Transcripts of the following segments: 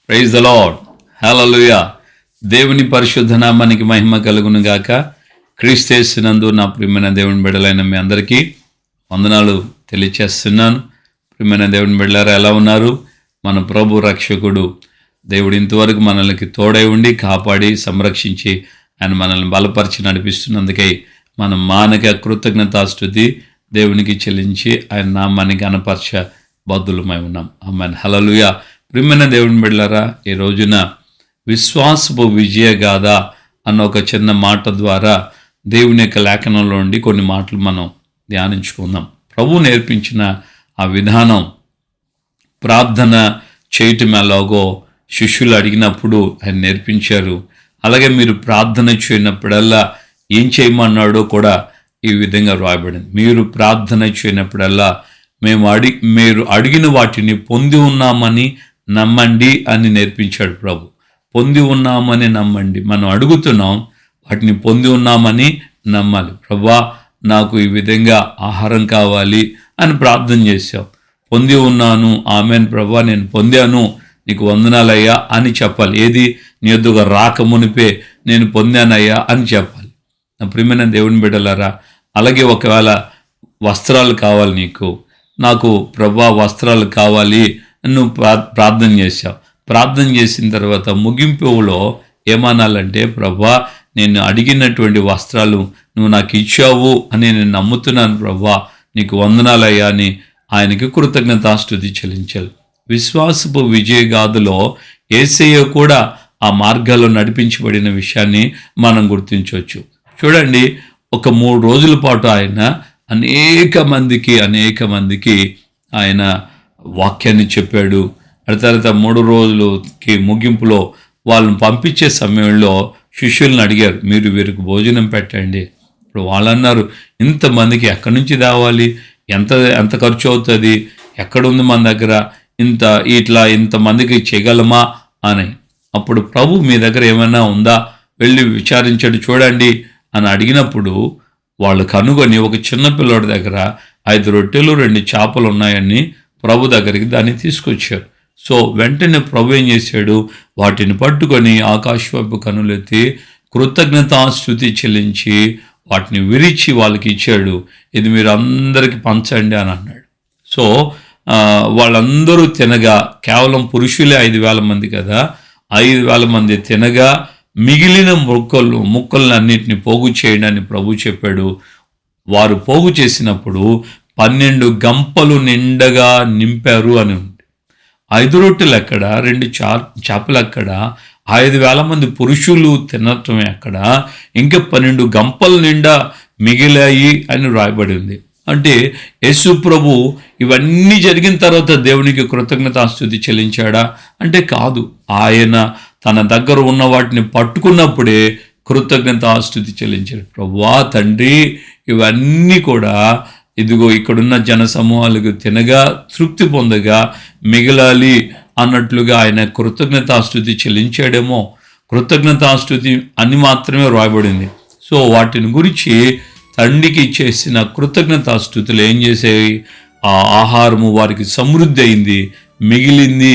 Praise the lord. హల్లెలూయా. దేవుని పరిశుద్ధ నామానికి మహిమ కలుగును గాక. క్రీస్తేస్తునందు నా ప్రియమైన దేవుని బిడ్డలైన మీ అందరికీ వందనాలు తెలియచేస్తున్నాను. ప్రియమైన దేవుని బిడ్డలారా, ఎలా ఉన్నారు? మన ప్రభు రక్షకుడు దేవుడు ఇంతవరకు మనల్ని తోడై ఉండి కాపాడి సంరక్షించి ఆయన మనల్ని బలపరిచి నడిపిస్తున్నందుకై మనం మానక కృతజ్ఞతాస్తుతి దేవునికి చెల్లించి ఆయన నామాన్ని గణపరచ బద్దులమై ఉన్నాం. ఆమేన్. హల్లెలూయా. ప్రియమైన దేవుని బిడ్డలారా, ఈ రోజున విశ్వాసపు విజయగాథ అన్న ఒక చిన్న మాట ద్వారా దేవుని యొక్క లేఖనంలో ఉండి కొన్ని మాటలు మనం ధ్యానించుకుందాం. ప్రభు నేర్పించిన ఆ విధానం ప్రార్థన చేయటం ఎలాగో శిష్యులు అడిగినప్పుడు ఆయన నేర్పించారు. అలాగే మీరు ప్రార్థన చేయనప్పుడల్లా ఏం చేయమన్నాడో కూడా ఈ విధంగా రాయబడింది. మీరు ప్రార్థన చేయనప్పుడల్లా మీరు అడిగిన వాటిని పొంది ఉన్నామని నమ్మండి అని నేర్పించాడు ప్రభు. పొంది ఉన్నామని నమ్మండి. మనం అడుగుతున్నాం, వాటిని పొంది ఉన్నామని నమ్మాలి. ప్రభా, నాకు ఈ విధంగా ఆహారం కావాలి అని ప్రార్థన చేశావు. పొంది ఉన్నాను, ఆమెన్ ప్రభా, నేను పొందాను, నీకు వందనాలయ్యా అని చెప్పాలి. ఏది నీ యొద్దకు రాకమునిపే నేను పొందానయ్యా అని చెప్పాలి. నా ప్రియమైన దేవుని బిడ్డలారా, అలాగే ఒకవేళ వస్త్రాలు కావాలి నీకు, నాకు ప్రభా వస్త్రాలు కావాలి నువ్వు ప్రార్థన చేశావు. ప్రార్థన చేసిన తర్వాత ముగింపులో ఏమనాలంటే, ప్రభా నేను అడిగినటువంటి వస్త్రాలు నువ్వు నాకు ఇచ్చావు అని నేను నమ్ముతున్నాను ప్రభా, నీకు వందనాలయ్యా అని ఆయనకి కృతజ్ఞతాస్తుతి చెల్లించాలి. విశ్వాసపు విజయగాథలో యేసయ్య కూడా ఆ మార్గాల్లో నడిపించబడిన విషయాన్ని మనం గుర్తించవచ్చు. చూడండి, ఒక 3 రోజుల పాటు ఆయన అనేక మందికి ఆయన వాక్యాన్ని చెప్పాడు. ఆ తర్వాత 3 రోజులకి ముగింపులో వాళ్ళని పంపించే సమయంలో శిష్యులను అడిగారు, మీరు వీరికి భోజనం పెట్టండి. ఇప్పుడు వాళ్ళు అన్నారు, ఇంతమందికి ఎక్కడి నుంచి తేవాలి, ఎంత ఖర్చు అవుతుంది, ఎక్కడుంది మన దగ్గర, ఇంతమందికి చేయగలమా అని. అప్పుడు ప్రభు, మీ దగ్గర ఏమైనా ఉందా, వెళ్ళి విచారించండి చూడండి అని అడిగినప్పుడు వాళ్ళు కనుగొని ఒక చిన్న పిల్లోడి దగ్గర 5 రొట్టెలు 2 చేపలు ఉన్నాయని ప్రభు దగ్గరికి దాన్ని తీసుకొచ్చారు. సో వెంటనే ప్రభు ఏం చేశాడు, వాటిని పట్టుకొని ఆకాశవైపు కనులెత్తి కృతజ్ఞతాస్తుతి చెల్లించి వాటిని విరిచి వాళ్ళకి ఇచ్చాడు. ఇది మీరు అందరికీ పంచండి అని అన్నాడు. సో వాళ్ళందరూ తినగా, కేవలం పురుషులే 5,000 మంది కదా, 5,000 మంది తినగా మిగిలిన ముక్కలను అన్నిటిని పోగు చేయడాన్ని ప్రభు చెప్పాడు. వారు పోగు చేసినప్పుడు 12 గంపలు నిండగా నింపారు అని ఉంది. 5 రొట్టెలు ఎక్కడ, 2 చేపలు ఎక్కడ, 5,000 మంది పురుషులు తినటం ఎక్కడ, ఇంకా 12 గంపల నిండా మిగిలాయి అని రాయబడి ఉంది. అంటే యేసు ప్రభు ఇవన్నీ జరిగిన తర్వాత దేవునికి కృతజ్ఞతాస్తుతి చెల్లించాడా అంటే కాదు. ఆయన తన దగ్గర ఉన్న వాటిని పట్టుకున్నప్పుడే కృతజ్ఞతాస్తుతి చెల్లించాడు. ప్రభువా తండ్రి, ఇవన్నీ కూడా ఇదిగో ఇక్కడున్న జన సమూహాలకు తినగా తృప్తి పొందగా మిగలాలి అన్నట్లుగా ఆయన కృతజ్ఞతాస్తుతి చెల్లించాడేమో. కృతజ్ఞతాస్తుతి అని మాత్రమే రాయబడింది. సో వాటిని గురించి తండ్రికి చేసిన కృతజ్ఞతాస్తుతులు ఏం చేసేవి, ఆ ఆహారము వారికి సమృద్ధి అయింది, మిగిలింది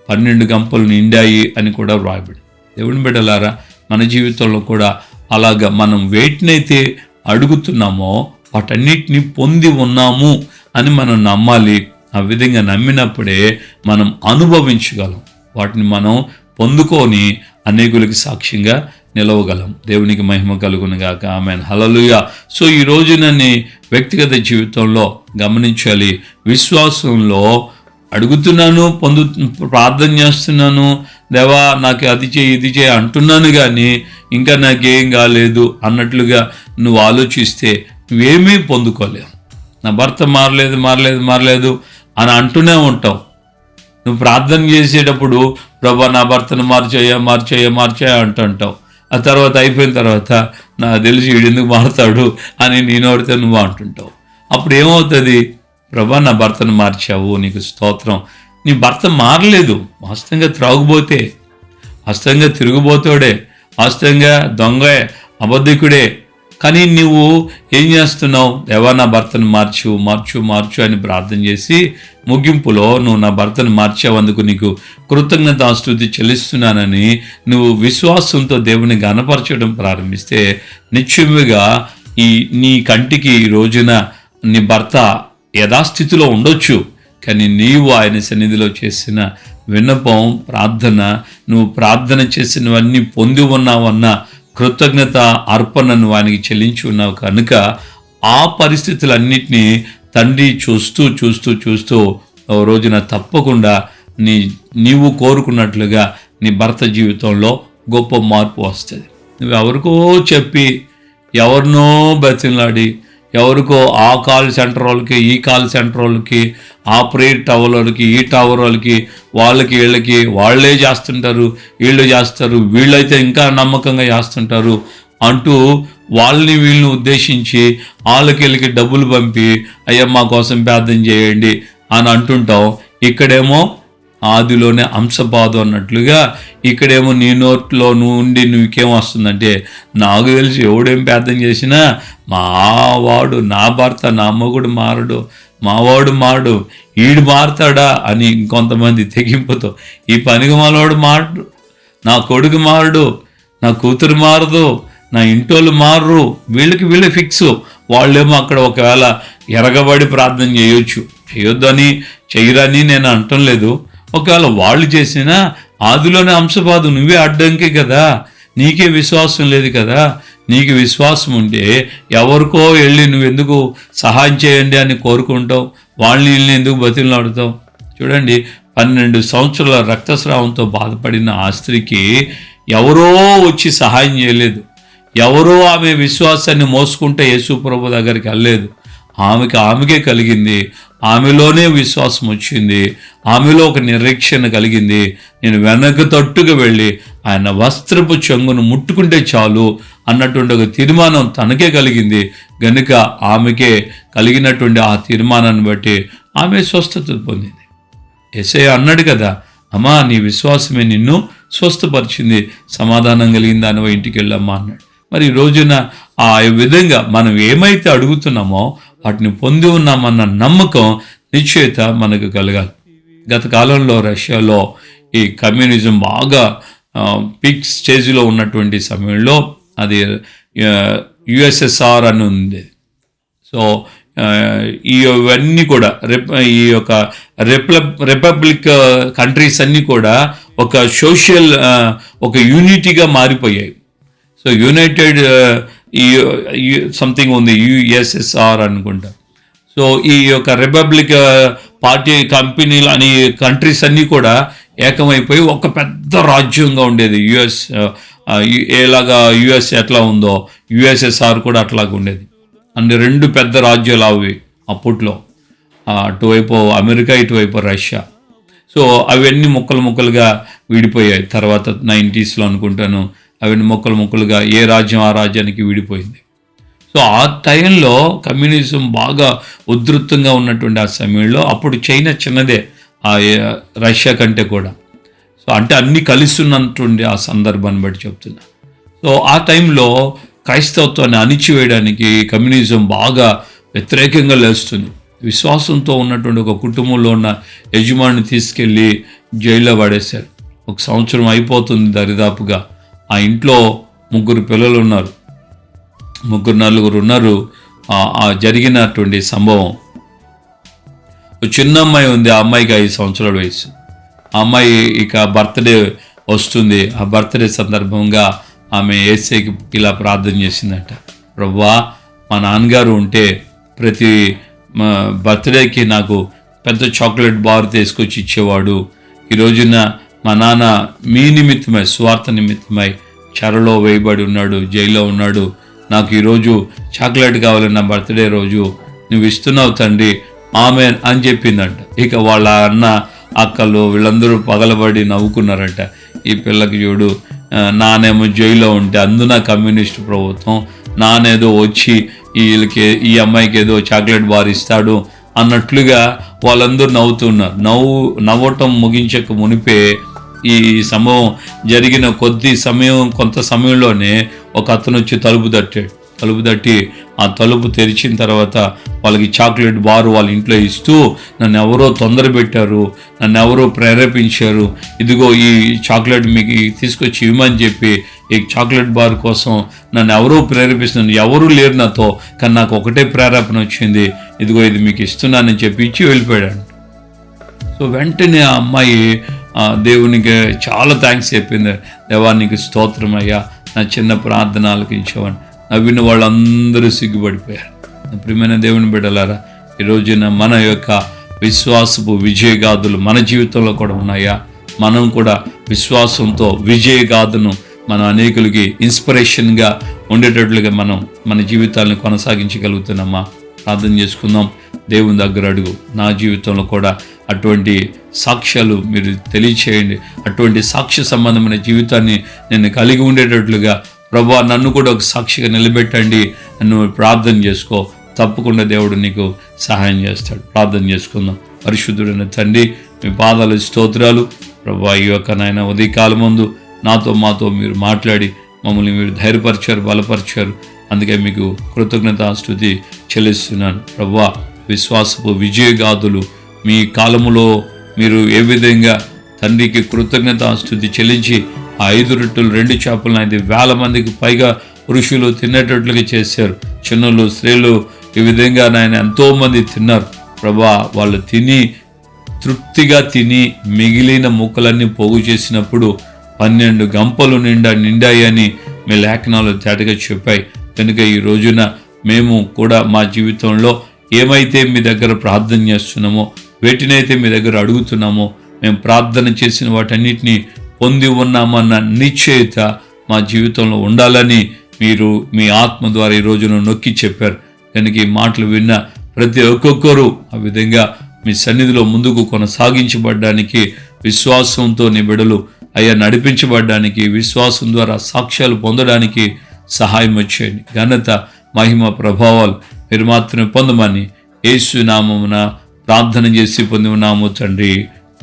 12 గంపలు నిండాయి అని కూడా రాయబడింది. దేవుని బిడ్డలారా, మన జీవితంలో కూడా అలాగా మనం వేటినైతే అడుగుతున్నామో వాటన్నిటిని పొంది ఉన్నాము అని మనం నమ్మాలి. ఆ విధంగా నమ్మినప్పుడే మనం అనుభవించగలం, వాటిని మనం పొందుకొని అనేకులకి సాక్ష్యంగా నిలవగలం. దేవునికి మహిమ కలుగును గాక. ఆమేన్. హల్లెలూయా. సో ఈ రోజు నన్ను వ్యక్తిగత జీవితంలో గమనించాలి. విశ్వాసంలో అడుగుతున్నాను, ప్రార్థన చేస్తున్నాను, దేవా నాకు అది చేయి ఇది చేయి అంటున్నాను, కానీ ఇంకా నాకేం కాలేదు అన్నట్లుగా నువ్వు ఆలోచిస్తే నువ్వేమీ పొందుకోలేవు. నా భర్త మారలేదు అని అంటూనే ఉంటావు. నువ్వు ప్రార్థన చేసేటప్పుడు ప్రభా నా భర్తను మార్చేయ అంటుంటావు. ఆ తర్వాత అయిపోయిన తర్వాత నాకు తెలిసి వీడు ఎందుకు మారుతాడు అని నేనోడితే నువ్వు అంటుంటావు. అప్పుడు ఏమవుతుంది, ప్రభా నా భర్తను మార్చావు, నీకు స్తోత్రం. నీ భర్త మారలేదు, వాస్తవంగా త్రాగుబోతే, వాస్తవంగా తిరుగుబోతాడే, వాస్తవంగా దొంగే, అబద్ధికుడే, కానీ నువ్వు ఏం చేస్తున్నావు? దేవా నా భర్తను మార్చు మార్చు మార్చు అని ప్రార్థన చేసి ముగింపులో నువ్వు నా భర్తను మార్చావందుకు నీకు కృతజ్ఞతాస్తుతి చెల్లిస్తున్నానని నువ్వు విశ్వాసంతో దేవుని గణపరచడం ప్రారంభిస్తే నిశ్చయముగా నీ కంటికి ఈ రోజున నీ భర్త యథాస్థితిలో ఉండొచ్చు, కానీ నీవు ఆయన సన్నిధిలో చేసిన విన్నపం ప్రార్థన, నువ్వు ప్రార్థన చేసినవన్నీ పొంది ఉన్నావన్న కృతజ్ఞత అర్పణను ఆయనకి చెల్లించి ఉన్నావు కనుక ఆ పరిస్థితులన్నిటినీ తండ్రి చూస్తూ చూస్తూ చూస్తూ ఓ రోజున తప్పకుండా నీవు కోరుకున్నట్లుగా నీ భర్త జీవితంలో గొప్ప మార్పు వస్తుంది. నువ్వు ఎవరికో చెప్పి ఎవరినో బతిలాడి ఎవరికో ఆ కాల్ సెంటర్ వాళ్ళకి ఈ కాల్ సెంటర్ వాళ్ళకి ఆ ప్రేయర్ టవర్ వాళ్ళకి ఈ టవర్ వాళ్ళకి వాళ్ళకి వీళ్ళకి వాళ్ళే చేస్తుంటారు, వీళ్ళు చేస్తారు, వీళ్ళైతే ఇంకా నమ్మకంగా చేస్తుంటారు అంటూ వాళ్ళని వీళ్ళని ఉద్దేశించి వాళ్ళకి వీళ్ళకి డబ్బులు పంపి అయ్యా మా కోసం ప్రార్థన చేయండి అని అంటుంటాం. ఇక్కడేమో ఆదిలోనే అంశపాదు అన్నట్లుగా ఇక్కడేమో నీ నోట్లో నుండి నీకేం వస్తుందంటే నాకు తెలిసి ఎవడేం ప్రార్థన చేసినా మా వాడు నా భర్త నా మొగుడు మారడు, మావాడు మారడు, ఈడు మారుతాడా అని ఇంకొంతమంది తెగింపుతో ఈ పనికి మనవాడు మారడు, నా కొడుకు మారడు, నా కూతురు మారదు, నా ఇంటోళ్ళు మారరు, వీళ్ళే ఫిక్స్. వాళ్ళేమో అక్కడ ఒకవేళ ఎరగబడి ప్రార్థన చేయొద్దని చెయ్యరని నేను అంటం లేదు. ఒకవేళ వాళ్ళు చేసినా ఆదిలోనే అంశపాదు, నువ్వే అడ్డంకి కదా, నీకే విశ్వాసం లేదు కదా. నీకు విశ్వాసం ఉంటే ఎవరికో వెళ్ళి నువ్వెందుకు సహాయం చేయండి అని కోరుకుంటావు, వాళ్ళని ఎందుకు బతిలాడుతావు? చూడండి, 12 సంవత్సరాల రక్తస్రావంతో బాధపడిన ఆ స్త్రీకి ఎవరో వచ్చి సహాయం చేయలేదు, ఎవరో ఆమె విశ్వాసాన్ని మోసుకుంటే యేసు ప్రభు దగ్గరికి వెళ్ళలేదు. ఆమెకే కలిగింది, ఆమెలోనే విశ్వాసం వచ్చింది, ఆమెలో ఒక నిరీక్షణ కలిగింది. నేను వెనక తట్టుగా వెళ్ళి ఆయన వస్త్రపు చెంగును ముట్టుకుంటే చాలు అన్నటువంటి ఒక తీర్మానం తనకే కలిగింది గనుక ఆమెకే కలిగినటువంటి ఆ తీర్మానాన్ని బట్టి ఆమె స్వస్థత పొందింది. యేసయ్య అన్నాడు కదా, అమ్మా నీ విశ్వాసమే నిన్ను స్వస్థపరిచింది, సమాధానం కలిగింది దానివో ఇంటికి వెళ్ళమ్మా అన్నాడు. మరి ఈ రోజున ఆ విధంగా మనం ఏమైతే అడుగుతున్నామో వాటిని పొంది ఉన్నామన్న నమ్మకం నిశ్చయిత మనకు కలగాలి. గత కాలంలో రష్యాలో ఈ కమ్యూనిజం బాగా పీక్ స్టేజ్లో ఉన్నటువంటి సమయంలో అది యుఎస్ఎస్ఆర్ అని ఉంది. సో ఇవన్నీ కూడా ఈ యొక్క రిపబ్లిక్ కంట్రీస్ అన్నీ కూడా ఒక సోషల్ ఒక యూనిటీగా మారిపోయాయి. సో యునైటెడ్ సంథింగ్ ఉంది, యుఎస్ఎస్ఆర్ అనుకుంటా. సో ఈ యొక్క రిపబ్లిక్ పార్టీ కంపెనీలు అని కంట్రీస్ అన్నీ కూడా ఏకమైపోయి ఒక పెద్ద రాజ్యంగా ఉండేది. ఎలాగా యుఎస్ ఎట్లా ఉందో యుఎస్ఎస్ఆర్ కూడా అట్లాగా ఉండేది. అంటే 2 పెద్ద రాజ్యాలు అవి అప్పట్లో, అటువైపు అమెరికా ఇటువైపు రష్యా. సో అవన్నీ ముక్కలుగా విడిపోయాయి. తర్వాత 90s అనుకుంటాను అవన్నీ ముక్కలుగా ఏ రాజ్యం ఆ రాజ్యానికి విడిపోయింది. సో ఆ టైంలో కమ్యూనిజం బాగా ఉధృతంగా ఉన్నటువంటి ఆ సమయంలో అప్పుడు చైనా చిన్నదే ఆ రష్యా కంటే కూడా. సో అంటే అన్నీ కలిసి ఉన్నటువంటి ఆ సందర్భాన్ని బట్టి చెప్తున్నా. సో ఆ టైంలో క్రైస్తవత్వాన్ని అణిచివేయడానికి కమ్యూనిజం బాగా వ్యతిరేకంగా లేస్తుంది. విశ్వాసంతో ఉన్నటువంటి ఒక కుటుంబంలో ఉన్న యజమానిని తీసుకెళ్ళి జైల్లో పడేశారు. 1 సంవత్సరం అయిపోతుంది దరిదాపుగా. ఆ ఇంట్లో 3 పిల్లలు ఉన్నారు, 4 ఉన్నారు. ఆ జరిగినటువంటి సంభవం, చిన్న అమ్మాయి ఉంది, ఆ అమ్మాయికి 5 సంవత్సరాల వయసు. ఆ అమ్మాయి ఇక బర్త్డే వస్తుంది. ఆ బర్త్డే సందర్భంగా ఆమె యేసయ్యకి ఇలా ప్రార్థన చేసిందట, ప్రభువా మా నాన్నగారు ఉంటే ప్రతి బర్త్డేకి నాకు పెద్ద చాక్లెట్ బార్ తీసుకొచ్చి ఇచ్చేవాడు. ఈ రోజున మా నాన్న మీ నిమిత్తమై స్వార్థ నిమిత్తమై చెరలో వేయబడి ఉన్నాడు, జైల్లో ఉన్నాడు. నాకు ఈరోజు చాక్లెట్ కావాలి, నా బర్త్డే రోజు నువ్వు ఇస్తున్నావు తండ్రి, ఆమెన్ అని చెప్పిందంట. ఇక వాళ్ళ అన్న అక్కలు వీళ్ళందరూ పగలబడి నవ్వుకున్నారంట. ఈ పిల్లకి చూడు, నానేమో జైల్లో ఉంటే అందున కమ్యూనిస్ట్ ప్రభుత్వం, నానేదో వచ్చి ఈ అమ్మాయికి ఏదో చాక్లెట్ బార్ ఇస్తాడు అన్నట్లుగా వాళ్ళందరూ నవ్వుతున్నారు. నవ్వటం ముగించక మునిపే ఈ సంభవం జరిగిన కొంత సమయంలోనే ఒక అతను వచ్చి తలుపు తట్టాడు. తలుపు తట్టి ఆ తలుపు తెరిచిన తర్వాత వాళ్ళకి చాక్లెట్ బార్ వాళ్ళ ఇంట్లో ఇస్తూ, నన్ను ఎవరో తొందర పెట్టారు, నన్ను ఎవరో ప్రేరేపించారు, ఇదిగో ఈ చాక్లెట్ మీకు తీసుకొచ్చి ఇవ్వమని చెప్పి ఈ చాక్లెట్ బార్ కోసం నన్ను ఎవరో ప్రేరేపిస్తున్నారు, ఎవరూ లేరు నాతో, కానీ నాకు ఒకటే ప్రేరేపణ వచ్చింది, ఇదిగో ఇది మీకు ఇస్తున్నానని చెప్పి ఇచ్చి వెళ్ళిపోయాడు. సో వెంటనే ఆ అమ్మాయి దేవునికి చాలా థ్యాంక్స్ చెప్పింది. దేవా నీకు స్తోత్రం అయ్యా, నా చిన్న ప్రార్థన ఆలకించేవాడిని. నవ్విన వాళ్ళందరూ సిగ్గుపడిపోయారు. ప్రియమైన దేవుని బిడ్డలారా, ఈ రోజున మన యొక్క విశ్వాసపు విజయగాథలు మన జీవితంలో కూడా ఉన్నాయా? మనం కూడా విశ్వాసంతో విజయగాథను మనం అనేకులకి ఇన్స్పిరేషన్గా ఉండేటట్లుగా మనం మన జీవితాలను కొనసాగించగలుగుతున్నామా? ప్రార్థన చేసుకుందాం. దేవుని దగ్గర అడుగు. నా జీవితంలో కూడా అటువంటి సాక్ష్యాలు మీరు తెలియచేయండి. అటువంటి సాక్ష్య సంబంధమైన జీవితాన్ని నేను కలిగి ఉండేటట్లుగా ప్రభువా నన్ను కూడా ఒక సాక్షిగా నిలబెట్టండి. నన్ను ప్రార్థన చేసుకో, తప్పకుండా దేవుడు నీకు సహాయం చేస్తాడు. ప్రార్థన చేసుకుందాం. పరిశుద్ధుడైన తండ్రి, మీ పాదాలు స్తోత్రాలు ప్రభువా. ఈ యొక్క నాయన ఉదయకాలం ముందు నాతో మాతో మీరు మాట్లాడి మమ్మల్ని మీరు ధైర్యపరిచారు, బలపరిచారు. అందుకే మీకు కృతజ్ఞతాస్తుతి చెల్లిస్తున్నాను ప్రభువా. విశ్వాసపు విజయగాథలు మీ కాలములో మీరు ఏ విధంగా తండ్రికి కృతజ్ఞతాస్తుతి చెల్లించి ఆ 5 రొట్టెలు 2 చేపలను 5,000 మందికి పైగా పురుషులు తినేటట్లుగా చేశారు. చిన్నలు స్త్రీలు ఈ విధంగా నాయన ఎంతోమంది తిన్నారు ప్రభా. వాళ్ళు తృప్తిగా తిని మిగిలిన ముక్కలన్నీ పోగు చేసినప్పుడు 12 గంపలు నిండాయని మీ లేఖనాలు తేటగా చెప్పాయి. కనుక ఈ రోజున మేము కూడా మా జీవితంలో ఏమైతే మీ దగ్గర ప్రార్థన చేస్తున్నామో, వేటినైతే మీ దగ్గర అడుగుతున్నామో, మేము ప్రార్థన చేసిన వాటన్నిటినీ పొంది ఉన్నామన్న నిశ్చయిత మా జీవితంలో ఉండాలని మీరు మీ ఆత్మ ద్వారా ఈ రోజున నొక్కి చెప్పారు. కనుక ఈ మాటలు విన్న ప్రతి ఒక్కొక్కరు ఆ విధంగా మీ సన్నిధిలో ముందుకు కొనసాగించబడ్డానికి, విశ్వాసంతో నీ బిడ్డలు అయ్యా నడిపించబడ్డానికి, విశ్వాసం ద్వారా సాక్ష్యాలు పొందడానికి సహాయం వచ్చేయండి. ఘనత, మహిమ, ప్రభావాలు మీరు మాత్రమే పొందమని యేసు నామమున ప్రార్థన చేసి పొంది ఉన్నాము తండ్రి.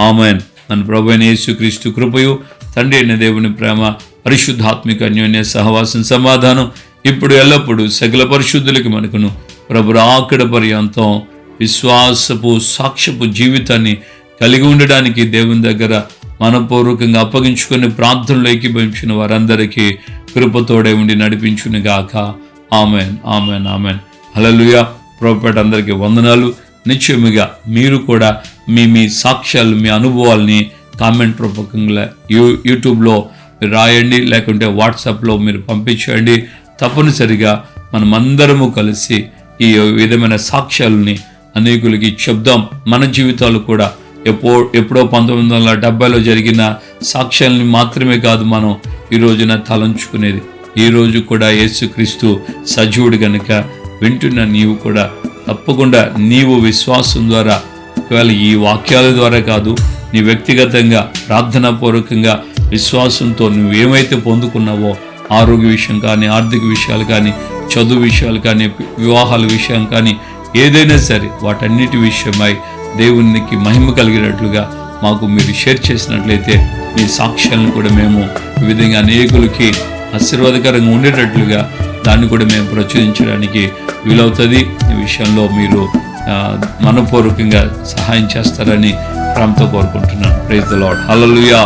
ఆమేన్. మన ప్రభు అయిన యేసుక్రీస్తు కృపయు, తండ్రి అయిన దేవుని ప్రేమ, పరిశుద్ధాత్మిక అన్యోన్య సహవాసం, సమాధానం ఇప్పుడు ఎల్లప్పుడూ సకల పరిశుద్ధులకి మనకును ప్రభు రాకడ పర్యంతం విశ్వాసపు సాక్ష్యపు జీవితాన్ని కలిగి ఉండడానికి దేవుని దగ్గర మనపూర్వకంగా అప్పగించుకుని ప్రార్థనలు ఏకీభవించిన వారందరికీ కృపతోడే ఉండి నడిపించును గాక. Amen, amen, amen. హల్లెలూయా. ప్రభుపేట అందరికీ వందనాలు. నిశ్చయముగా మీరు కూడా మీ సాక్ష్యాలు, మీ అనుభవాల్ని కామెంట్ రూపకంగా యూట్యూబ్లో మీరు రాయండి, లేకుంటే వాట్సాప్లో మీరు పంపించండి. తప్పనిసరిగా మనమందరము కలిసి ఈ విధమైన సాక్ష్యాలని అనేకులకి చెప్దాం. మన జీవితాలు కూడా ఎప్పుడో 1970లో జరిగిన సాక్ష్యాలని మాత్రమే కాదు మనం ఈ రోజున తలంచుకునేది. ఈ రోజు కూడా యేసుక్రీస్తు సజీవుడు గనుక వింటున్న నీవు కూడా తప్పకుండా నీవు విశ్వాసం ద్వారా, ఒకవేళ ఈ వాక్యాల ద్వారా కాదు, నీ వ్యక్తిగతంగా ప్రార్థనాపూర్వకంగా విశ్వాసంతో నువ్వేమైతే పొందుకున్నావో, ఆరోగ్య విషయం కానీ, ఆర్థిక విషయాలు కానీ, చదువు విషయాలు కానీ, వివాహాల విషయం కానీ, ఏదైనా సరే వాటన్నిటి విషయమై దేవునికి మహిమ కలిగినట్లుగా మాకు మీరు షేర్ చేసినట్లయితే మీ సాక్ష్యాలను కూడా మేము ఈ విధంగా అనేకులకి ఆశీర్వాదకరంగా ఉండేటట్లుగా దాన్ని కూడా మేము ప్రచురించడానికి వీలవుతుంది. ఈ విషయంలో మీరు మనపూర్వకంగా సహాయం చేస్తారని ప్రేమతో కోరుకుంటున్నాను. Praise the Lord. హల్లెలూయా.